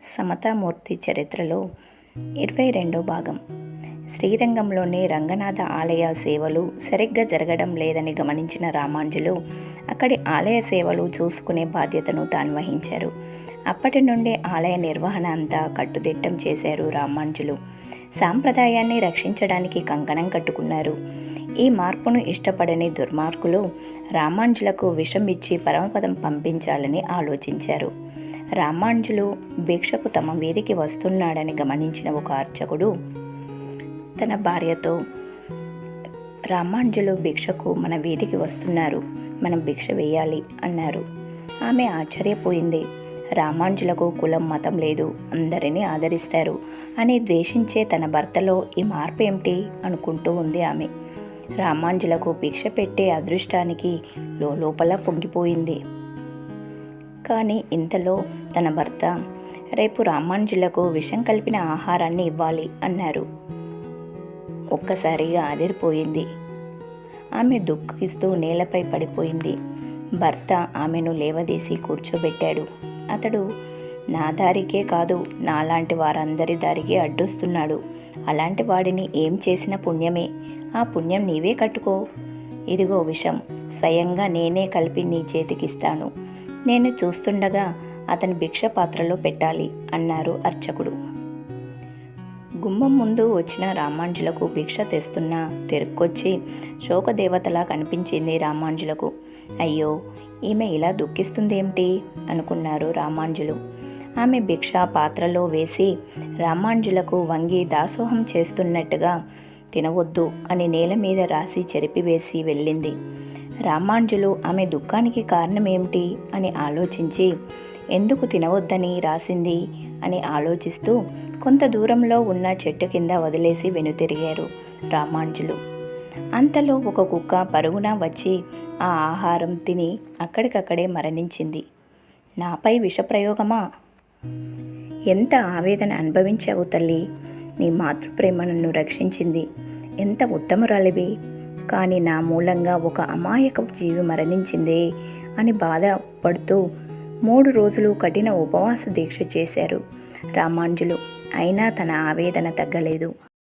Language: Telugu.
సమతామూర్తి చరిత్రలో 22వ భాగం. శ్రీరంగంలోని రంగనాథ ఆలయ సేవలు సరిగ్గా జరగడం లేదని గమనించిన రామాంజులు అక్కడి ఆలయ సేవలు చూసుకునే బాధ్యతను తాను వహించారు. అప్పటి నుండి ఆలయ నిర్వహణ అంతా కట్టుదిట్టం చేశారు రామాంజులు. సాంప్రదాయాన్ని రక్షించడానికి కంకణం కట్టుకున్నారు. ఈ మార్పును ఇష్టపడని దుర్మార్గులు రామాంజులకు విషం ఇచ్చి పరమపదం పంపించాలని ఆలోచించారు. రామాంజులు భిక్షకు తమ వీధికి వస్తున్నాడని గమనించిన ఒక అర్చకుడు తన భార్యతో, రామాంజులు భిక్షకు మన వీధికి వస్తున్నారు, మనం భిక్ష వేయాలి అన్నారు. ఆమె ఆశ్చర్యపోయింది. రామాంజులకు కులం మతం లేదు, అందరినీ ఆదరిస్తారు అని ద్వేషించే తన భర్తలో ఈ మార్పు ఏమిటి అనుకుంటూ ఉంది ఆమె. రామాంజులకు భిక్ష పెట్టే అదృష్టానికి లోపల పొంగిపోయింది. కానీ ఇంతలో తన భర్త, రేపు రామాంజులకు విషం కలిపిన ఆహారాన్ని ఇవ్వాలి అన్నారు. ఒక్కసారిగా అదిరిపోయింది. ఆమె దుఃఖిస్తూ నేలపై పడిపోయింది. భర్త ఆమెను లేవదీసి కూర్చోబెట్టాడు. అతడు, నా దారికే కాదు, నాలాంటి వారందరి దారికి అడ్డొస్తున్నాడు. అలాంటి వాడిని ఏం చేసిన పుణ్యమే, ఆ పుణ్యం నీవే కట్టుకో. ఇదిగో విషం, స్వయంగా నేనే కలిపి నీ చేతికిస్తాను. నేను చూస్తుండగా అతని భిక్ష పాత్రలో పెట్టాలి అన్నారు అర్చకుడు. గుమ్మం ముందు వచ్చిన రామాంజులకు భిక్ష తెస్తున్నా తెరుక్కొచ్చి శోకదేవతలా కనిపించింది రామాంజులకు. అయ్యో, ఈమె ఇలా దుఃఖిస్తుందేమిటి అనుకున్నారు రామాంజులు. ఆమె భిక్ష పాత్రలో వేసి రామాంజులకు వంగి దాసోహం చేస్తున్నట్టుగా తినవద్దు అని నేల మీద రాసి చెరిపివేసి వెళ్ళింది. రామాంజులు ఆమె దుఃఖానికి కారణమేమిటి అని ఆలోచించి, ఎందుకు తినవద్దని రాసింది అని ఆలోచిస్తూ కొంత దూరంలో ఉన్న చెట్టు కింద వదిలేసి వెనుతిరిగారు రామాంజులు. అంతలో ఒక కుక్క పరుగున వచ్చి ఆ ఆహారం తిని అక్కడికక్కడే మరణించింది. నాపై విషప్రయోగమా? ఎంత ఆవేదన అనుభవించావు తల్లి. నీ మాతృప్రేమ నన్ను రక్షించింది. ఎంత ఉత్తమురాలివి. కానీ నా మూలంగా ఒక అమాయకపు జీవి మరణించిందే అని బాధపడుతూ 3 రోజులు కఠిన ఉపవాస దీక్ష చేశారు రామాంజులు. అయినా తన ఆవేదన తగ్గలేదు.